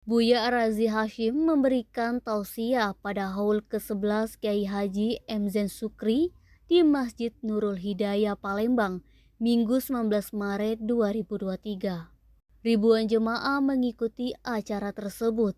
Buya Arazi Hashim memberikan tausiah pada haul ke-11 Kiai Haji M. Zen Sukri di Masjid Nurul Hidayah Palembang, Minggu 19 Maret 2023. Ribuan jemaah mengikuti acara tersebut,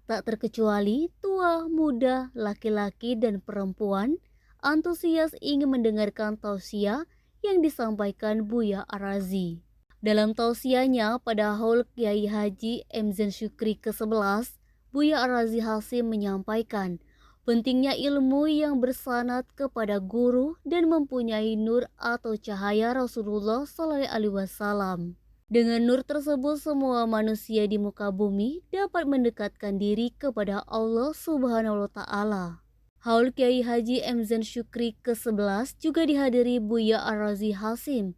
tak terkecuali tua, muda, laki-laki, dan perempuan, antusias ingin mendengarkan tausiah yang disampaikan Buya Arazi. Dalam tausiahnya pada haul Kiai Haji M. Zen Sukri ke-11, Buya Arazi Hashim menyampaikan pentingnya ilmu yang bersanad kepada guru dan mempunyai nur atau cahaya Rasulullah SAW. Dengan nur tersebut, semua manusia di muka bumi dapat mendekatkan diri kepada Allah Subhanahu wa Ta'ala. Haul Kiai Haji M. Zen Sukri ke-11 juga dihadiri Buya Arazi Hashim,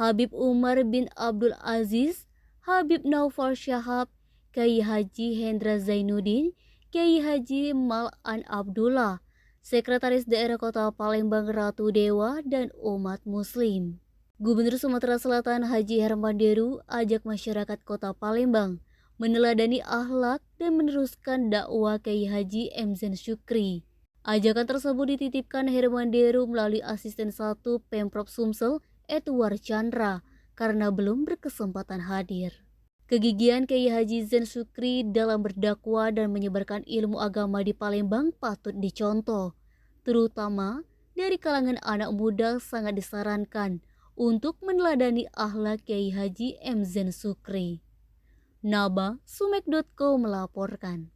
Habib Umar bin Abdul Aziz, Habib Naufal Syahab, Kiai Haji Hendra Zainuddin, Kiai Haji Mal'an Abdullah, Sekretaris Daerah Kota Palembang Ratu Dewa, dan umat muslim. Gubernur Sumatera Selatan Haji Herman Deru ajak masyarakat Kota Palembang meneladani akhlak dan meneruskan dakwah Kiai Haji M. Zen Sukri. Ajakan tersebut dititipkan Herman Deru melalui asisten 1 Pemprov Sumsel Edward Chandra karena belum berkesempatan hadir. Kegigihan Kiai Haji Zen Sukri dalam berdakwah dan menyebarkan ilmu agama di Palembang patut dicontoh, terutama dari kalangan anak muda. Sangat disarankan untuk meneladani akhlak Kiai Haji M. Zen Sukri. Naba Sumek.co melaporkan.